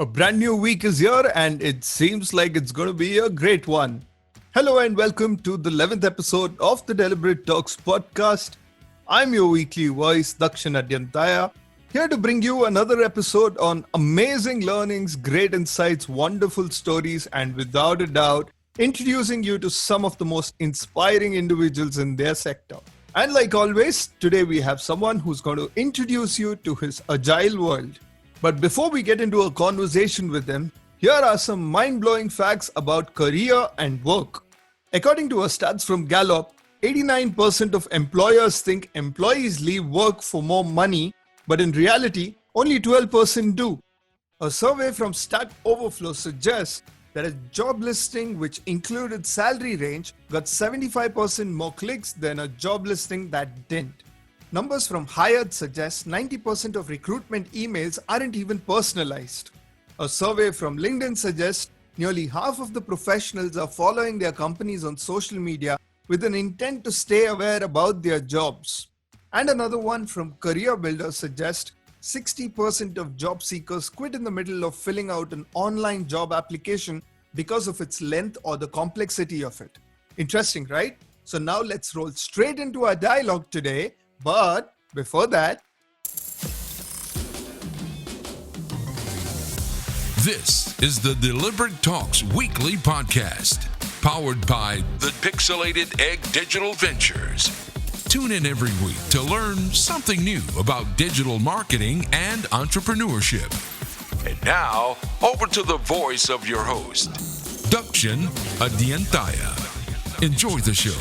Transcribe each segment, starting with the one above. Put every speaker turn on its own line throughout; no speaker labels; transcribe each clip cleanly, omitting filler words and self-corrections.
A brand new week is here and it seems like it's going to be a great one. Hello and welcome to the 11th episode of the Deliberate Talks podcast. I'm your weekly voice, Dakshin Adyantaya, here to bring you another episode on amazing learnings, great insights, wonderful stories, and without a doubt, introducing you to some of the most inspiring individuals in their sector. And like always, today we have someone who's going to introduce you to his agile world. But before we get into a conversation with him, here are some mind-blowing facts about career and work. According to a stats from Gallup, 89% of employers think employees leave work for more money, but in reality, only 12% do. A survey from Stack Overflow suggests that a job listing which included salary range got 75% more clicks than a job listing that didn't. Numbers from Hired suggest 90% of recruitment emails aren't even personalized. A survey from LinkedIn suggests nearly half of the professionals are following their companies on social media with an intent to stay aware about their jobs. And another one from Career Builder suggests 60% of job seekers quit in the middle of filling out an online job application because of its length or the complexity of it. Interesting, right? So now let's roll straight into our dialogue today. But before that,
this is the Deliberate Talks weekly podcast, powered by the Pixelated Egg Digital Ventures. Tune in every week to learn something new about digital marketing and entrepreneurship. And now, over to the voice of your host, Dakshin Adyantaya. Enjoy the show.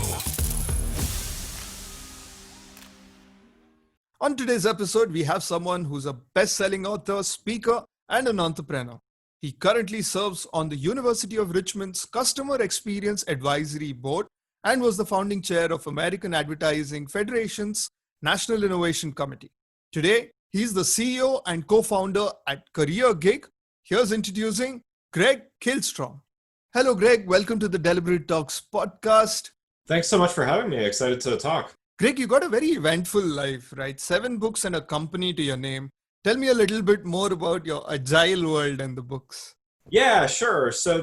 on today's episode, we have someone who's a best-selling author, speaker, and an entrepreneur. He currently serves on the University of Richmond's Customer Experience Advisory Board and was the founding chair of American Advertising Federation's National Innovation Committee. Today, he's the CEO and co-founder at Career Gig. Here's introducing Greg Kihlstrom. Hello, Greg. Welcome to the Deliberate Talks podcast.
Thanks so much for having me. Excited to talk.
Greg, you got a very eventful life, right? 7 books and a company to your name. Tell me a little bit more about your agile world and the books.
Yeah, sure. So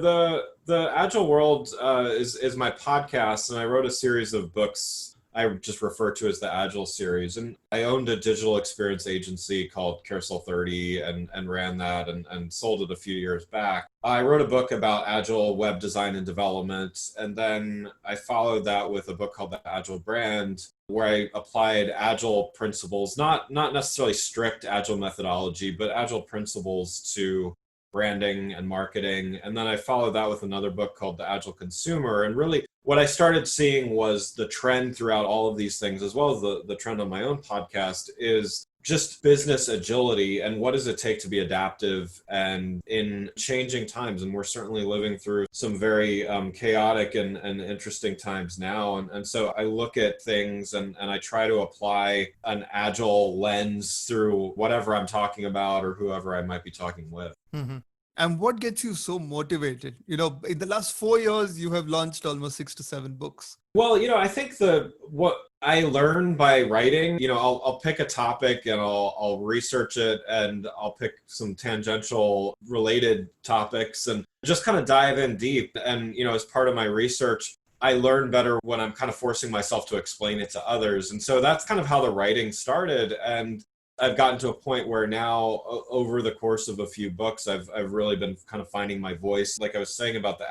the Agile World is my podcast, and I wrote a series of books I just refer to as the Agile series. And I owned a digital experience agency called Carousel 30 and ran that and sold it a few years back. I wrote a book about Agile web design and development, and then I followed that with a book called The Agile Brand, where I applied Agile principles, not necessarily strict Agile methodology, but Agile principles to branding and marketing. And then I followed that with another book called The Agile Consumer. And really what I started seeing was the trend throughout all of these things, as well as the trend on my own podcast, is just business agility and what does it take to be adaptive and in changing times. And we're certainly living through some very chaotic and interesting times now. And so I look at things and I try to apply an agile lens through whatever I'm talking about or whoever I might be talking with.
Mm-hmm. And what gets you so motivated? You know, in the last 4 years, you have launched almost 6 to 7 books.
Well, I think what I learn by writing, I'll pick a topic and I'll research it and I'll pick some tangential related topics and just kind of dive in deep. And, as part of my research, I learn better when I'm kind of forcing myself to explain it to others. And so that's kind of how the writing started. And I've gotten to a point where now over the course of a few books, I've really been kind of finding my voice. Like I was saying about that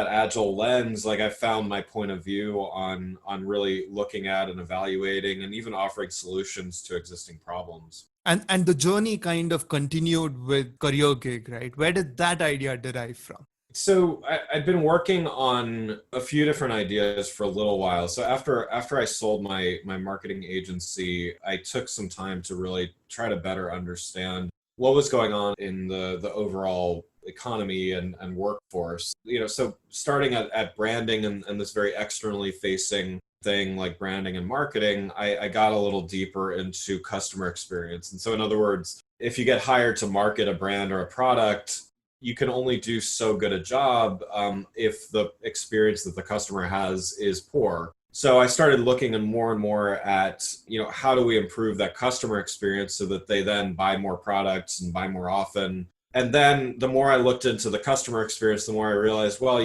agile lens, like I found my point of view on really looking at and evaluating and even offering solutions to existing problems.
And the journey kind of continued with Career Gig, right? Where did that idea derive from?
So I've been working on a few different ideas for a little while. So after I sold my marketing agency, I took some time to really try to better understand what was going on in the overall economy and workforce. So starting at branding and this very externally facing thing like branding and marketing, I got a little deeper into customer experience. And so in other words, if you get hired to market a brand or a product, you can only do so good a job if the experience that the customer has is poor. So I started looking more and more at, how do we improve that customer experience so that they then buy more products and buy more often And then the more I looked into the customer experience, the more I realized, well,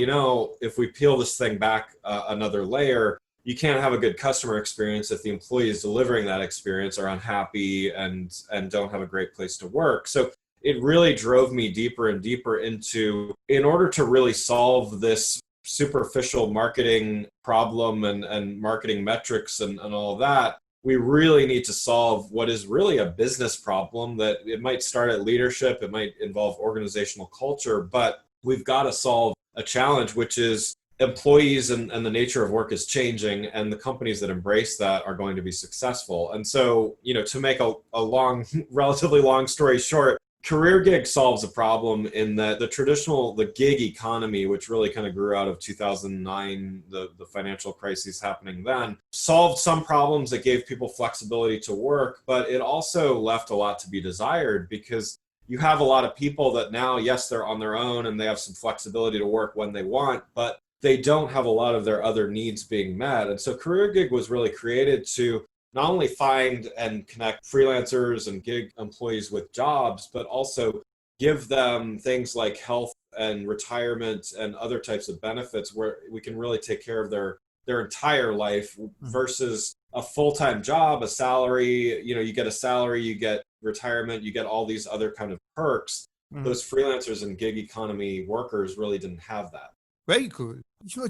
if we peel this thing back another layer, you can't have a good customer experience if the employees delivering that experience are unhappy and don't have a great place to work. So it really drove me deeper and deeper into, in order to really solve this superficial marketing problem and marketing metrics and all of that, we really need to solve what is really a business problem. That it might start at leadership, it might involve organizational culture, but we've got to solve a challenge, which is employees and the nature of work is changing, and the companies that embrace that are going to be successful. And so, to make a long, relatively long story short, Career Gig solves a problem in that the gig economy, which really kind of grew out of 2009, the financial crisis happening then, solved some problems that gave people flexibility to work, but it also left a lot to be desired, because you have a lot of people that now, yes, they're on their own and they have some flexibility to work when they want, but they don't have a lot of their other needs being met. And so Career Gig was really created to not only find and connect freelancers and gig employees with jobs, but also give them things like health and retirement and other types of benefits where we can really take care of their entire life versus a full-time job, a salary. You get a salary, you get retirement, you get all these other kind of perks. Those freelancers and gig economy workers really didn't have that.
Very cool.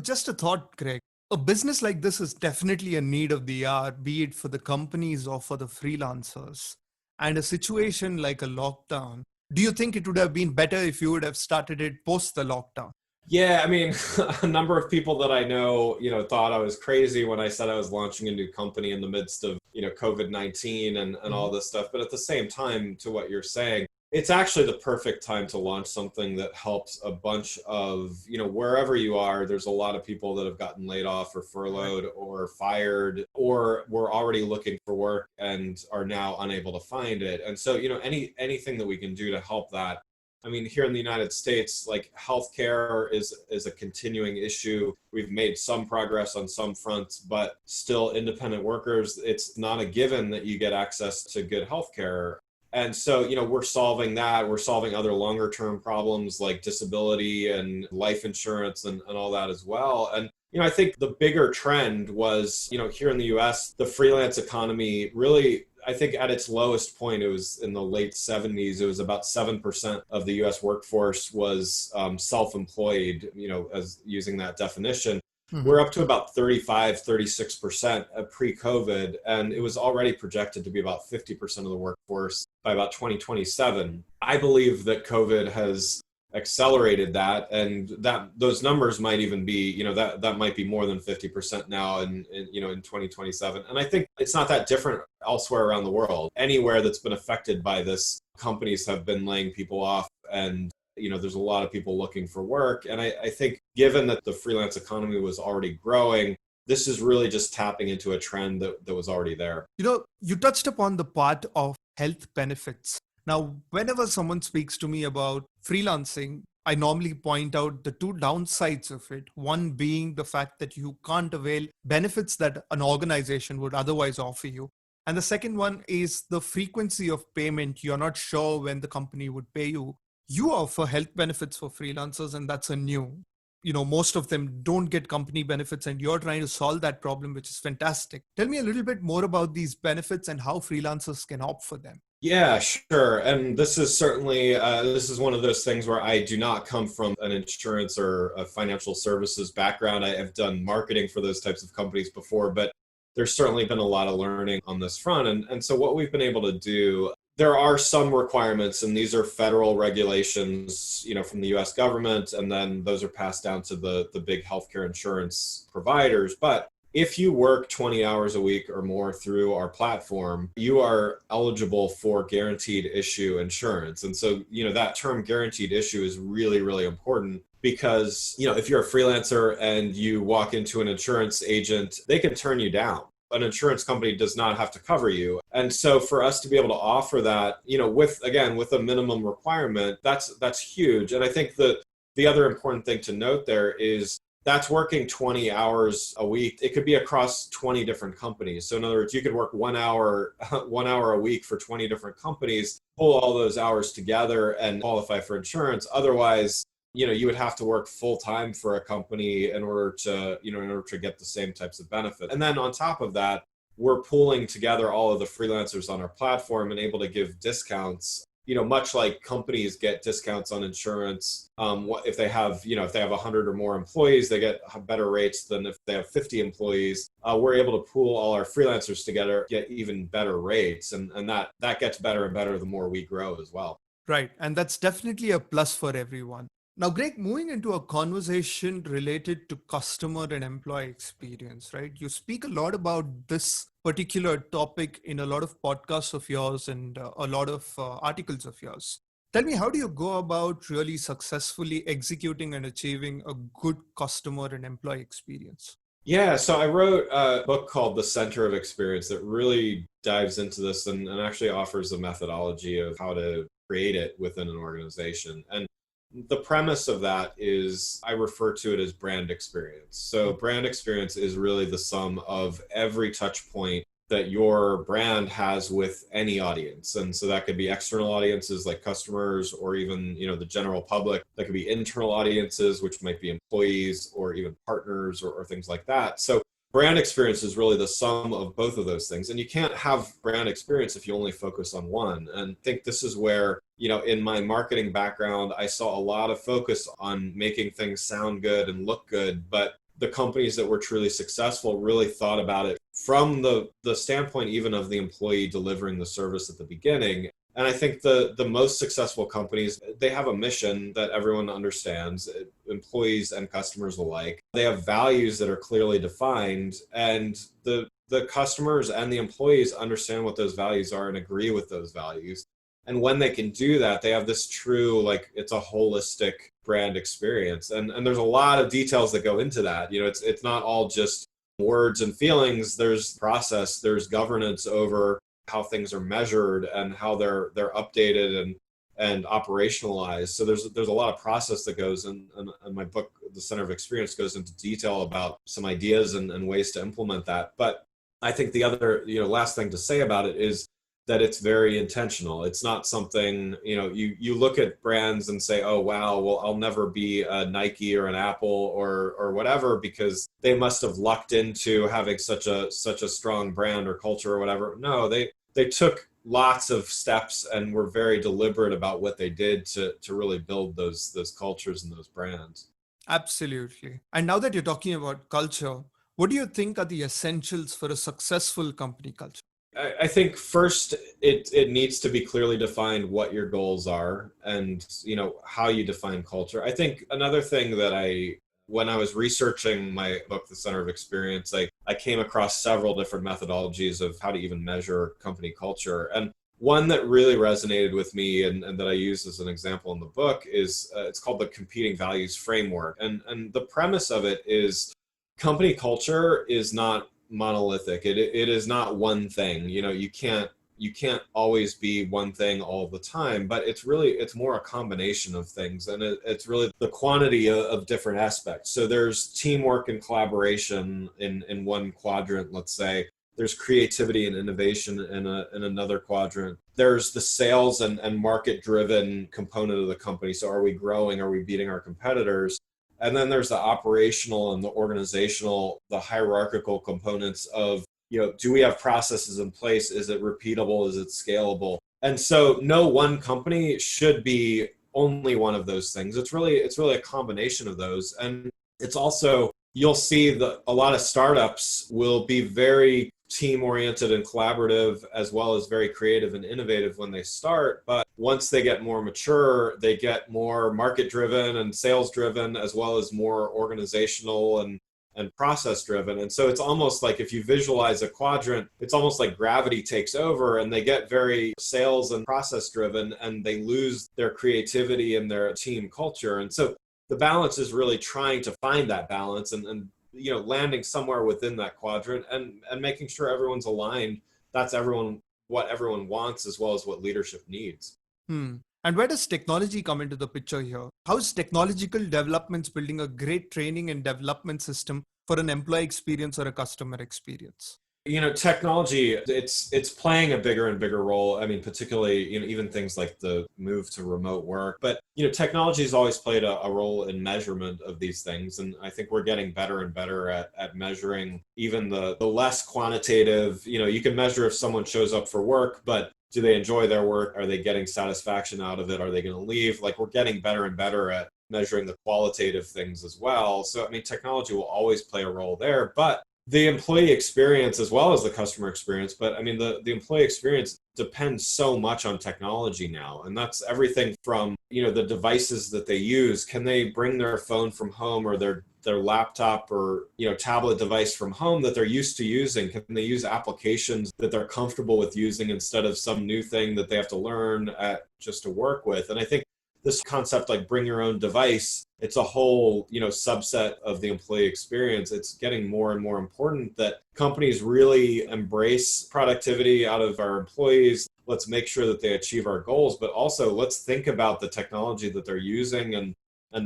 Just a thought, Greg. A business like this is definitely a need of the hour, be it for the companies or for the freelancers. And a situation like a lockdown, do you think it would have been better if you would have started it post the lockdown?
Yeah, I mean, a number of people that I know, thought I was crazy when I said I was launching a new company in the midst of, COVID-19 and all this stuff. But at the same time, to what you're saying, it's actually the perfect time to launch something that helps a bunch of, wherever you are, there's a lot of people that have gotten laid off or furloughed or fired, or were already looking for work and are now unable to find it. And so, anything that we can do to help that. I mean, here in the United States, like healthcare is a continuing issue. We've made some progress on some fronts, but still independent workers, it's not a given that you get access to good healthcare. And so, we're solving that. We're solving other longer term problems like disability and life insurance and all that as well. And, I think the bigger trend was, here in the US, the freelance economy really, I think at its lowest point, it was in the late 70s, it was about 7% of the US workforce was self-employed, as using that definition. We're up to about 35, 36% pre-COVID, and it was already projected to be about 50% of the workforce by about 2027. I believe that COVID has accelerated that, and that those numbers might even be, that might be more than 50% now in 2027. And I think it's not that different elsewhere around the world. Anywhere that's been affected by this, companies have been laying people off, and there's a lot of people looking for work. And I think given that the freelance economy was already growing, this is really just tapping into a trend that was already there.
You touched upon the part of health benefits. Now, whenever someone speaks to me about freelancing, I normally point out the two downsides of it. One being the fact that you can't avail benefits that an organization would otherwise offer you. And the second one is the frequency of payment. You're not sure when the company would pay you. You offer health benefits for freelancers, and that's a new. Most of them don't get company benefits, and you're trying to solve that problem, which is fantastic. Tell me a little bit more about these benefits and how freelancers can opt for them.
Yeah, sure. And this is certainly, this is one of those things where I do not come from an insurance or a financial services background. I have done marketing for those types of companies before, but there's certainly been a lot of learning on this front. And so what we've been able to do, there are some requirements, and these are federal regulations, from the US government, and then those are passed down to the big healthcare insurance providers. But if you work 20 hours a week or more through our platform, you are eligible for guaranteed issue insurance. And so, that term guaranteed issue is really, really important because, if you're a freelancer and you walk into an insurance agent, they can turn you down. An insurance company does not have to cover you. And so for us to be able to offer that, with a minimum requirement, that's huge. And I think that the other important thing to note there is that's working 20 hours a week. It could be across 20 different companies. So in other words, you could work 1 hour, 1 hour a week for 20 different companies, pull all those hours together and qualify for insurance. Otherwise, you would have to work full time for a company in order to get the same types of benefit. And then on top of that, we're pulling together all of the freelancers on our platform and able to give discounts, much like companies get discounts on insurance. If they have 100 or more employees, they get better rates than if they have 50 employees. We're able to pool all our freelancers together, get even better rates. And that gets better and better the more we grow as well.
Right. And that's definitely a plus for everyone. Now, Greg, moving into a conversation related to customer and employee experience, right? You speak a lot about this particular topic in a lot of podcasts of yours and a lot of articles of yours. Tell me, how do you go about really successfully executing and achieving a good customer and employee experience?
Yeah, so I wrote a book called The Center of Experience that really dives into this and actually offers a methodology of how to create it within an organization. And the premise of that is I refer to it as brand experience. So brand experience is really the sum of every touch point that your brand has with any audience. And so that could be external audiences like customers or even, the general public. That could be internal audiences, which might be employees or even partners or things like that. So brand experience is really the sum of both of those things. And you can't have brand experience if you only focus on one. And I think this is where, in my marketing background, I saw a lot of focus on making things sound good and look good. But the companies that were truly successful really thought about it from the standpoint even of the employee delivering the service at the beginning. And I think the most successful companies, they have a mission that everyone understands, employees and customers alike. They have values that are clearly defined, and the customers and the employees understand what those values are and agree with those values. And when they can do that, they have this true, it's a holistic brand experience. And there's a lot of details that go into that. It's not all just words and feelings. There's process, there's governance over how things are measured and how they're updated and operationalized. So there's a lot of process that goes in, and my book, The Center of Experience, goes into detail about some ideas and ways to implement that. But I think the other, last thing to say about it is that it's very intentional. It's not something, you look at brands and say, oh, wow, well, I'll never be a Nike or an Apple or whatever, because they must have lucked into having such a strong brand or culture or whatever. No, they took lots of steps and were very deliberate about what they did to really build those cultures and those brands.
Absolutely. And now that you're talking about culture, what do you think are the essentials for a successful company culture?
I think first, it needs to be clearly defined what your goals are and, how you define culture. I think another thing that when I was researching my book, The Center of Experience, I came across several different methodologies of how to even measure company culture. And one that really resonated with me and that I use as an example in the book is it's called the Competing Values Framework. And the premise of it is company culture is not monolithic. It is not one thing. You can't always be one thing all the time, but it's more a combination of things, and it's really the quantity of different aspects. So there's teamwork and collaboration in one quadrant, let's say. There's creativity and innovation in another quadrant. There's the sales and market-driven component of the company. So are we growing? Are we beating our competitors? And then there's the operational and the organizational, the hierarchical components of, do we have processes in place? Is it repeatable? Is it scalable? And so no one company should be only one of those things. It's really a combination of those. And it's also, you'll see that a lot of startups will be very team-oriented and collaborative, as well as very creative and innovative when they start. But once they get more mature, they get more market-driven and sales-driven, as well as more organizational and process-driven. And so it's almost like, if you visualize a quadrant, it's almost like gravity takes over and they get very sales and process-driven, and they lose their creativity and their team culture. And so the balance is really trying to find that balance and landing somewhere within that quadrant and making sure everyone's aligned. That's what everyone wants, as well as what leadership needs.
And where does technology come into the picture here? How is technological developments building a great training and development system for an employee experience or a customer experience?
Technology, it's playing a bigger and bigger role. I mean, particularly, even things like the move to remote work. But, technology has always played a role in measurement of these things. And I think we're getting better and better at measuring even the less quantitative. You can measure if someone shows up for work, but do they enjoy their work? Are they getting satisfaction out of it? Are they going to leave? Like, we're getting better and better at measuring the qualitative things as well. So, I mean, technology will always play a role there. But the employee experience as well as the customer experience, but I mean, the employee experience depends so much on technology now. And that's everything from, the devices that they use. Can they bring their phone from home or their laptop or, tablet device from home that they're used to using? Can they use applications that they're comfortable with using instead of some new thing that they have to learn just to work with? And I think this concept, like bring your own device, it's a whole, subset of the employee experience. It's getting more and more important that companies really embrace productivity out of our employees. Let's make sure that they achieve our goals, but also let's think about the technology that they're using and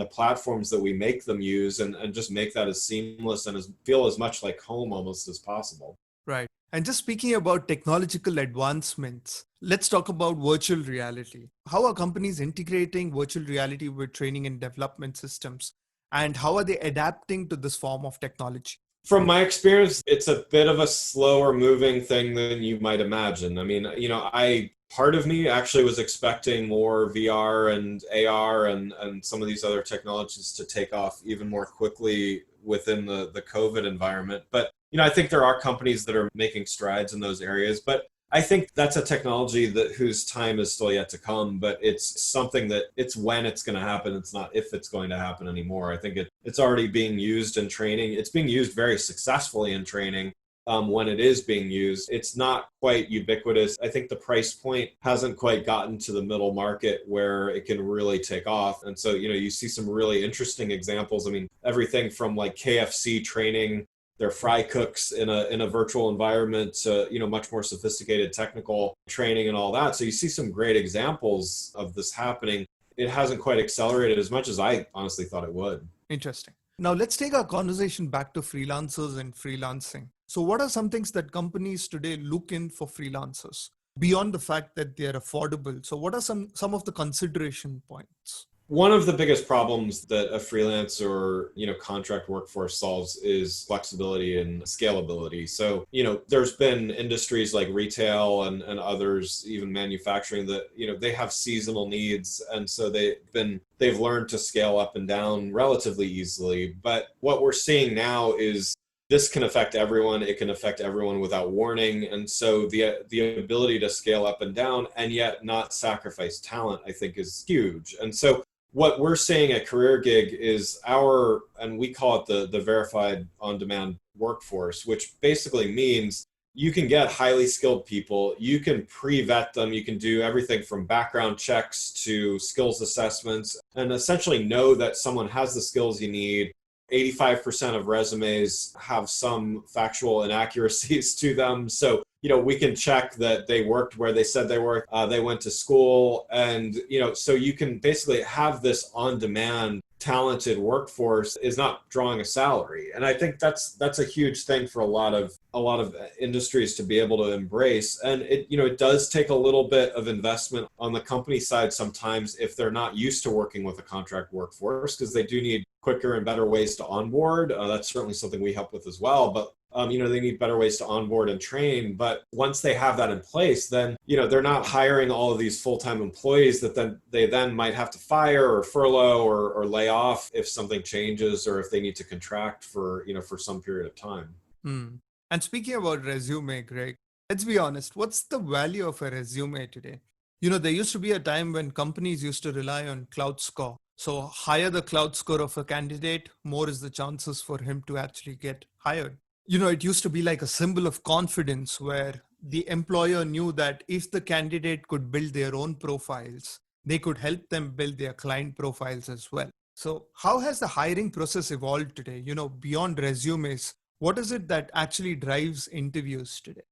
the platforms that we make them use and just make that as seamless and feel as much like home almost as possible.
Right. And just speaking about technological advancements, let's talk about virtual reality. How are companies integrating virtual reality with training and development systems? And how are they adapting to this form of technology?
From my experience, it's a bit of a slower moving thing than you might imagine. I mean, part of me actually was expecting more VR and AR and some of these other technologies to take off even more quickly within the COVID environment. But I think there are companies that are making strides in those areas, but I think that's a technology whose time is still yet to come, but it's something that it's when it's going to happen. It's not if it's going to happen anymore. I think it's already being used in training. It's being used very successfully in training. When it is being used, it's not quite ubiquitous. I think the price point hasn't quite gotten to the middle market where it can really take off. And so, you see some really interesting examples. I mean, everything from like KFC training their fry cooks in a virtual environment to, much more sophisticated technical training and all that. So you see some great examples of this happening. It hasn't quite accelerated as much as I honestly thought it would.
Interesting. Now let's take our conversation back to freelancers and freelancing. So what are some things that companies today look in for freelancers beyond the fact that they're affordable? So what are some of the consideration points?
One of the biggest problems that a freelance or, contract workforce solves is flexibility and scalability. So, there's been industries like retail and others, even manufacturing that, they have seasonal needs. And so they've learned to scale up and down relatively easily. But what we're seeing now is this can affect everyone. It can affect everyone without warning. And so the ability to scale up and down and yet not sacrifice talent, I think, is huge. And so what we're seeing at CareerGig is and we call it the verified on-demand workforce, which basically means you can get highly skilled people, you can pre-vet them, you can do everything from background checks to skills assessments, and essentially know that someone has the skills you need. 85% of resumes have some factual inaccuracies to them. So, we can check that they worked where they said they worked, they went to school. And, so you can basically have this on-demand talented workforce is not drawing a salary. And I think that's a huge thing for a lot of industries to be able to embrace. And it does take a little bit of investment on the company side sometimes if they're not used to working with a contract workforce, because they do need quicker and better ways to onboard. That's certainly something we help with as well. But they need better ways to onboard and train. But once they have that in place, then, they're not hiring all of these full-time employees that then they might have to fire or furlough or lay off if something changes or if they need to contract for some period of time.
And speaking about resume, Greg, let's be honest, what's the value of a resume today? There used to be a time when companies used to rely on cloud score. So higher the cloud score of a candidate, more is the chances for him to actually get hired. It used to be like a symbol of confidence where the employer knew that if the candidate could build their own profiles, they could help them build their client profiles as well. So how has the hiring process evolved today? Beyond resumes, what is it that actually drives interviews today?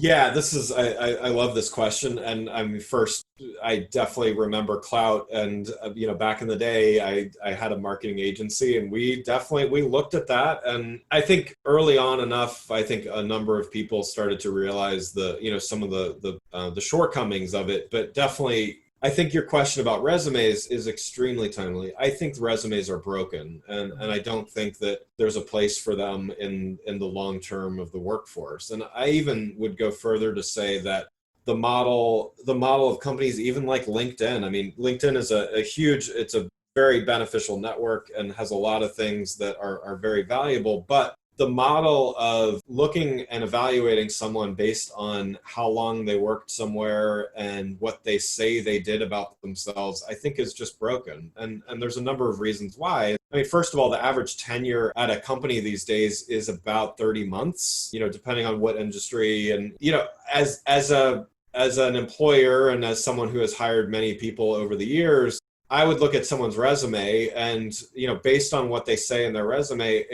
Yeah, this is I love this question, and I mean, first, I definitely remember Clout, and back in the day, I had a marketing agency, and we looked at that, and I think early on enough, I think a number of people started to realize some of the shortcomings of it, but definitely. I think your question about resumes is extremely timely. I think resumes are broken, and I don't think that there's a place for them in the long term of the workforce. And I even would go further to say that the model of companies, even like LinkedIn. I mean, LinkedIn is it's a very beneficial network and has a lot of things that are very valuable, but the model of looking and evaluating someone based on how long they worked somewhere and what they say they did about themselves, I think is just broken. And there's a number of reasons why. I mean, first of all, the average tenure at a company these days is about 30 months, depending on what industry. And, as an employer and as someone who has hired many people over the years, I would look at someone's resume and, based on what they say in their resume,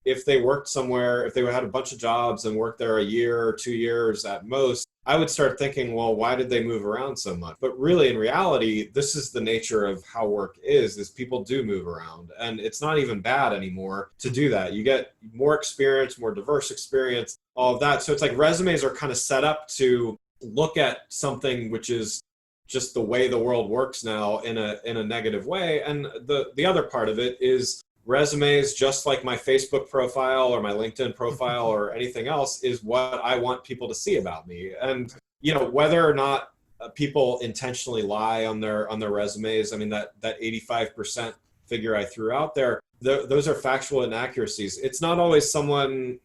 if they worked somewhere, if they had a bunch of jobs and worked there a year or 2 years at most, I would start thinking, well, why did they move around so much? But really, in reality, this is the nature of how work is people do move around. And it's not even bad anymore to do that. You get more experience, more diverse experience, all of that. So it's like resumes are kind of set up to look at something which is just the way the world works now in a negative way. And the other part of it is resumes, just like my Facebook profile or my LinkedIn profile or anything else, is what I want people to see about me. And whether or not people intentionally lie on their resumes, I mean, that 85% figure I threw out there, those are factual inaccuracies. It's not always someone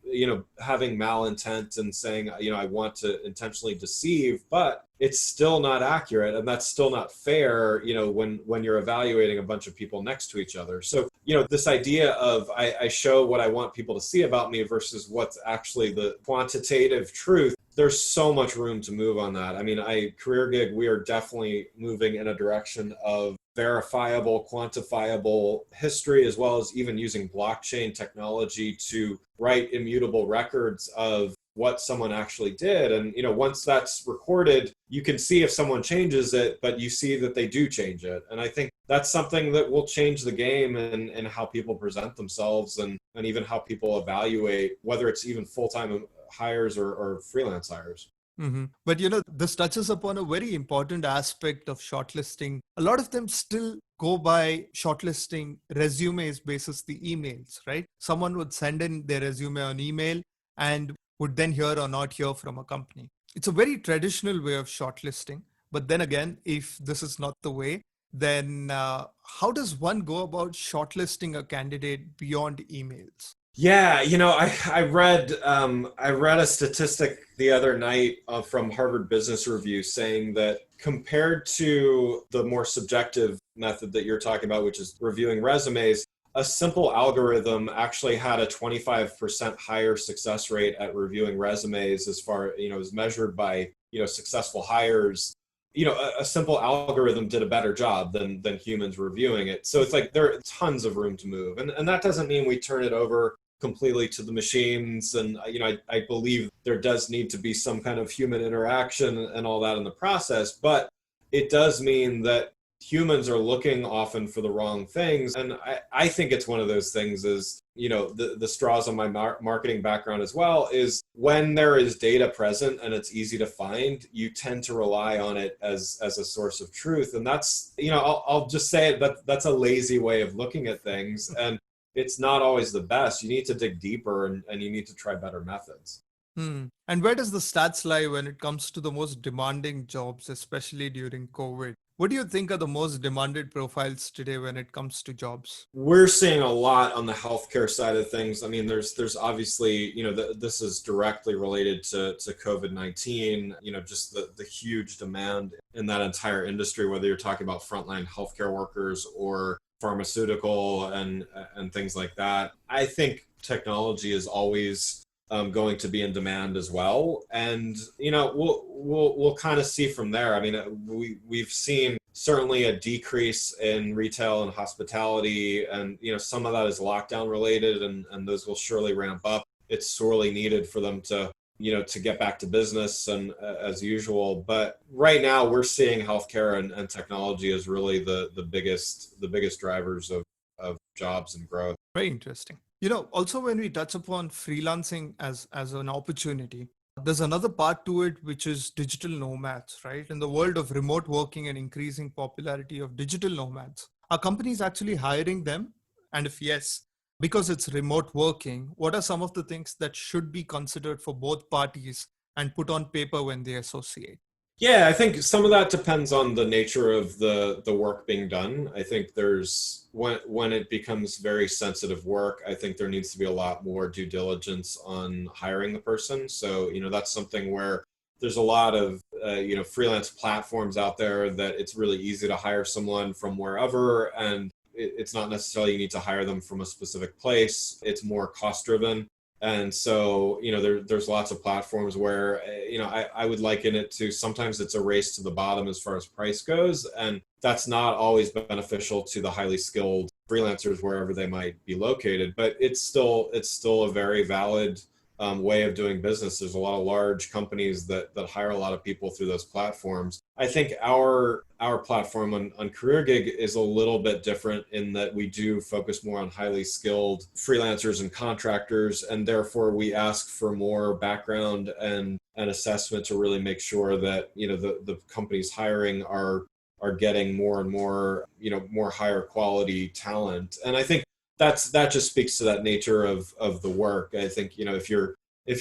having malintent and saying I want to intentionally deceive, but it's still not accurate, and that's still not fair when you're evaluating a bunch of people next to each other. So this idea of I show what I want people to see about me versus what's actually the quantitative truth, there's so much room to move on that. I mean, CareerGig, we are definitely moving in a direction of verifiable, quantifiable history, as well as even using blockchain technology to write immutable records of what someone actually did. And once that's recorded, you can see if someone changes it, but you see that they do change it. And I think that's something that will change the game and how people present themselves and even how people evaluate whether it's even full-time hires or freelance hires.
Mm-hmm. But this touches upon a very important aspect of shortlisting. A lot of them still go by shortlisting resumes basis the emails, right? Someone would send in their resume on email and would then hear or not hear from a company. It's a very traditional way of shortlisting. But then again, if this is not the way, then how does one go about shortlisting a candidate beyond emails?
Yeah, I read a statistic the other night from Harvard Business Review saying that compared to the more subjective method that you're talking about, which is reviewing resumes, a simple algorithm actually had a 25% higher success rate at reviewing resumes as far, as measured by, successful hires. A simple algorithm did a better job than humans reviewing it. So it's like there are tons of room to move. And that doesn't mean we turn it over completely to the machines. And, I believe there does need to be some kind of human interaction and all that in the process. But it does mean that humans are looking often for the wrong things. And I think it's one of those things is, the straws on my marketing background as well is when there is data present and it's easy to find, you tend to rely on it as a source of truth. And that's, I'll just say it, that's a lazy way of looking at things. And it's not always the best. You need to dig deeper and you need to try better methods.
And where does the stats lie when it comes to the most demanding jobs, especially during COVID? What do you think are the most demanded profiles today when it comes to jobs?
We're seeing a lot on the healthcare side of things. I mean, there's obviously, this is directly related to COVID-19, just the huge demand in that entire industry, whether you're talking about frontline healthcare workers or pharmaceutical and things like that. I think technology is always going to be in demand as well, and we'll kind of see from there. I mean, we've seen certainly a decrease in retail and hospitality, and some of that is lockdown related, and those will surely ramp up. It's sorely needed for them to to get back to business and as usual. But right now we're seeing healthcare and technology as really the biggest drivers of jobs and growth.
Very interesting. Also when we touch upon freelancing as an opportunity, there's another part to it, which is digital nomads, right? In the world of remote working and increasing popularity of digital nomads, are companies actually hiring them? And if yes, because it's remote working, what are some of the things that should be considered for both parties and put on paper when they associate?
Yeah, I think some of that depends on the nature of the work being done. I think there's when it becomes very sensitive work, I think there needs to be a lot more due diligence on hiring the person. So, that's something where there's a lot of freelance platforms out there that it's really easy to hire someone from wherever, and it's not necessarily you need to hire them from a specific place. It's more cost driven. And so, there's lots of platforms where, I would liken it to sometimes it's a race to the bottom as far as price goes. And that's not always beneficial to the highly skilled freelancers wherever they might be located. But it's still a very valid way of doing business. There's a lot of large companies that hire a lot of people through those platforms. I think our platform on CareerGig is a little bit different in that we do focus more on highly skilled freelancers and contractors, and therefore we ask for more background and an assessment to really make sure that the companies hiring are getting more and more more higher quality talent. And I think that just speaks to that nature of the work. I think if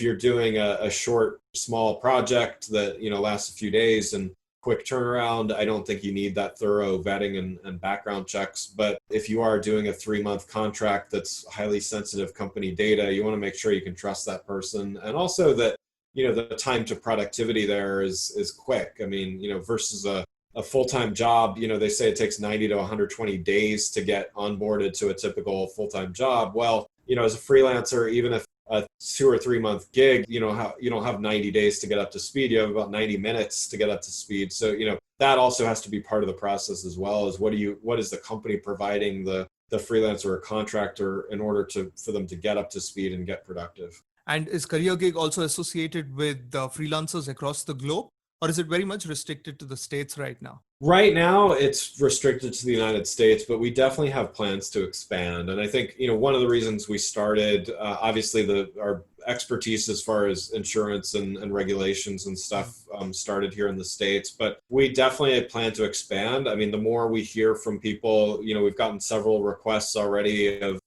you're doing a short small project that lasts a few days and quick turnaround, I don't think you need that thorough vetting and background checks. But if you are doing a 3-month contract that's highly sensitive company data, you want to make sure you can trust that person, and also that the time to productivity there is quick. I mean, versus a full-time job, they say it takes 90 to 120 days to get onboarded to a typical full-time job. Well, as a freelancer, even if a 2 or 3 month gig, you don't have 90 days to get up to speed. You have about 90 minutes to get up to speed. So, that also has to be part of the process, as well as what is the company providing the freelancer or contractor in order for them to get up to speed and get productive.
And is CareerGig also associated with freelancers across the globe? Or is it very much restricted to the States right now?
Right now, it's restricted to the United States, but we definitely have plans to expand. And I think, one of the reasons we started, obviously our expertise as far as insurance and regulations and stuff started here in the States, but we definitely plan to expand. I mean, the more we hear from people, we've gotten several requests already of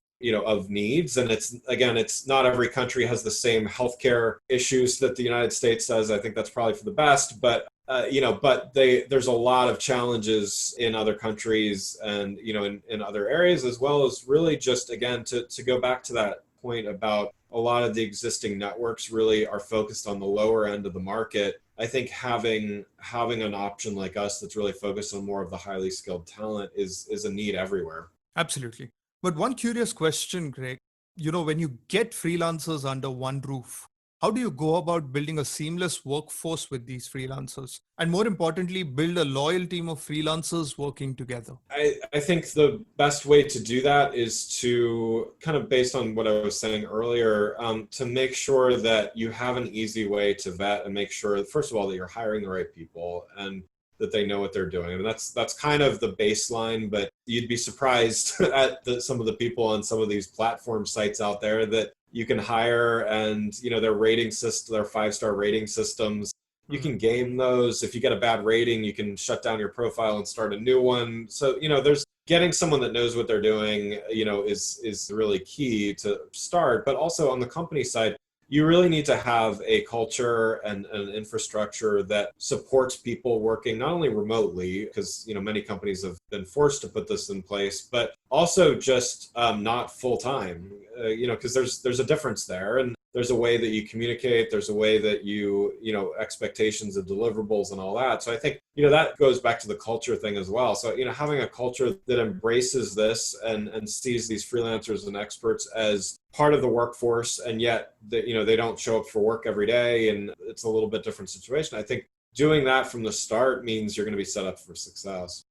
needs. And it's not every country has the same healthcare issues that the United States does. I think that's probably for the best, but there's a lot of challenges in other countries and, in other areas, as well as really just, again, to go back to that point about a lot of the existing networks really are focused on the lower end of the market. I think having an option like us that's really focused on more of the highly skilled talent is a need everywhere.
Absolutely. But one curious question, Greg, when you get freelancers under one roof, how do you go about building a seamless workforce with these freelancers? And more importantly, build a loyal team of freelancers working together?
I think the best way to do that is to kind of, based on what I was saying earlier, to make sure that you have an easy way to vet and make sure, first of all, that you're hiring the right people and that they know what they're doing. I mean, that's kind of the baseline, but you'd be surprised at some of the people on some of these platform sites out there that you can hire, and their rating system, their 5-star rating systems, you can game those. If you get a bad rating, you can shut down your profile and start a new one. So, there's getting someone that knows what they're doing, is really key to start. But also on the company side, you really need to have a culture and an infrastructure that supports people working not only remotely, because many companies have been forced to put this in place, but also just not full time. Because there's a difference there, and there's a way that you communicate. There's a way that you expectations of deliverables and all that. So I think that goes back to the culture thing as well. So having a culture that embraces this and sees these freelancers and experts as part of the workforce, and yet they don't show up for work every day, and it's a little bit different situation. I think doing that from the start means you're going to be set up for success.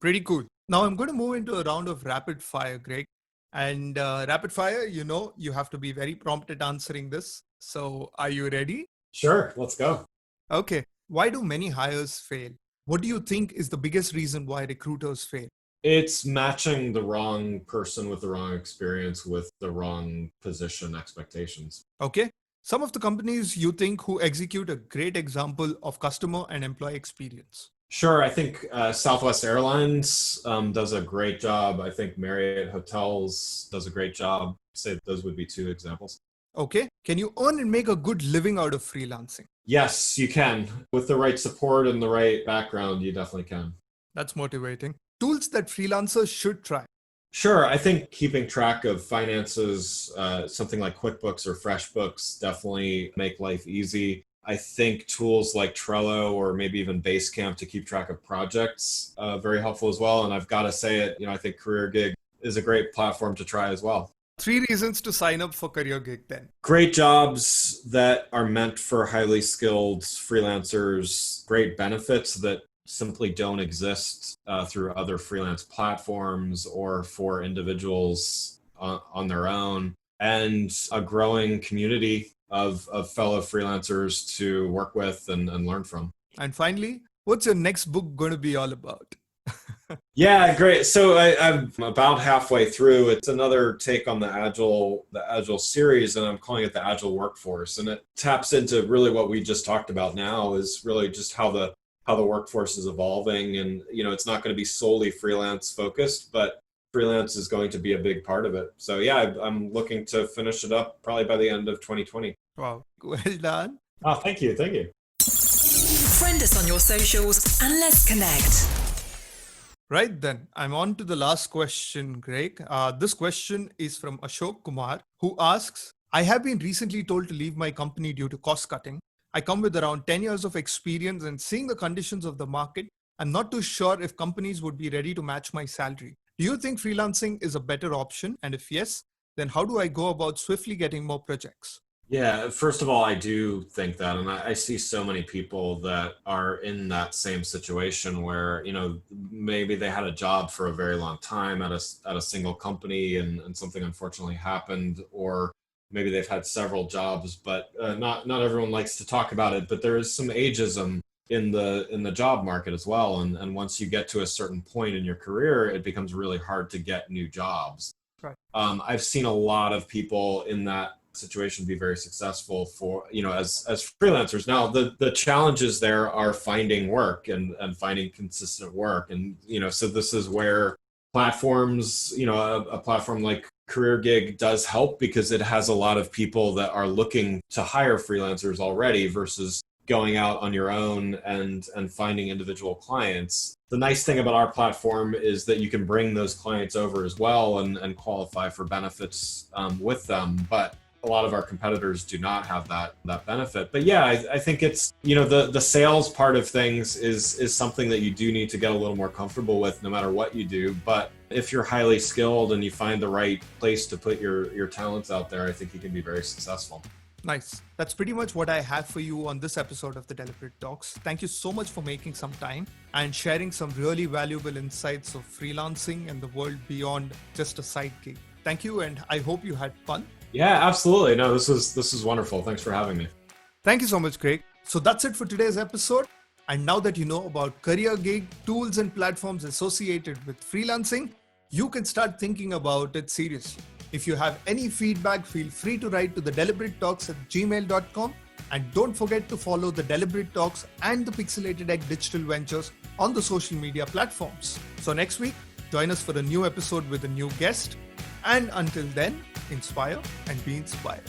Pretty cool. Now I'm going to move into a round of rapid fire, Greg. And rapid fire, you have to be very prompt at answering this. So, are you ready?
Sure, let's go.
Okay. Why do many hires fail? What do you think is the biggest reason why recruiters fail?
It's matching the wrong person with the wrong experience with the wrong position expectations.
Okay. Some of the companies you think who execute a great example of customer and employee experience.
Sure, I think Southwest Airlines does a great job. I think Marriott Hotels does a great job. Say those would be two examples.
Okay. Can you earn and make a good living out of freelancing?
Yes, you can. With the right support and the right background, you definitely can.
That's motivating. Tools that freelancers should try.
Sure, I think keeping track of finances, something like QuickBooks or FreshBooks definitely make life easy. I think tools like Trello or maybe even Basecamp to keep track of projects, very helpful as well. And I've got to say it, I think CareerGig is a great platform to try as well.
3 reasons to sign up for CareerGig then.
Great jobs that are meant for highly skilled freelancers, great benefits that simply don't exist through other freelance platforms or for individuals on their own, and a growing community of fellow freelancers to work with and learn from.
And finally, what's your next book going to be all about?
Yeah, great. So I'm about halfway through. It's another take on the Agile series, and I'm calling it the Agile Workforce. And it taps into really what we just talked about now, is really just how the workforce is evolving. And, it's not going to be solely freelance focused, but freelance is going to be a big part of it. So yeah, I'm looking to finish it up probably by the end of 2020.
Wow. Well done.
Oh, thank you. Thank you.
Friend us on your socials and let's connect.
Right then, I'm on to the last question, Greg. This question is from Ashok Kumar, who asks, I have been recently told to leave my company due to cost cutting. I come with around 10 years of experience, and seeing the conditions of the market, I'm not too sure if companies would be ready to match my salary. Do you think freelancing is a better option? And if yes, then how do I go about swiftly getting more projects?
Yeah, first of all, I do think that, and I see so many people that are in that same situation where, maybe they had a job for a very long time at a single company and something unfortunately happened, or maybe they've had several jobs, but not everyone likes to talk about it, but there is some ageism in the job market as well. And once you get to a certain point in your career, it becomes really hard to get new jobs.
Right.
I've seen a lot of people in that situation be very successful for, as freelancers. Now, the challenges there are finding work and finding consistent work. And, so this is where platforms, a platform like CareerGig does help, because it has a lot of people that are looking to hire freelancers already versus going out on your own and finding individual clients. The nice thing about our platform is that you can bring those clients over as well and qualify for benefits with them. But a lot of our competitors do not have that benefit. But yeah, I think it's, the sales part of things is something that you do need to get a little more comfortable with no matter what you do. But if you're highly skilled and you find the right place to put your talents out there, I think you can be very successful.
Nice. That's pretty much what I have for you on this episode of the Deliberate Talks. Thank you so much for making some time and sharing some really valuable insights of freelancing and the world beyond just a side gig. Thank you, and I hope you had fun.
Yeah, absolutely. No, this is wonderful. Thanks for having me.
Thank you so much, Craig. So that's it for today's episode. And now that you know about CareerGig, tools and platforms associated with freelancing, you can start thinking about it seriously. If you have any feedback, feel free to write to thedeliberatetalks@gmail.com. And don't forget to follow the Deliberate Talks and the Pixelated Egg Digital Ventures on the social media platforms. So next week, join us for a new episode with a new guest. And until then, inspire and be inspired.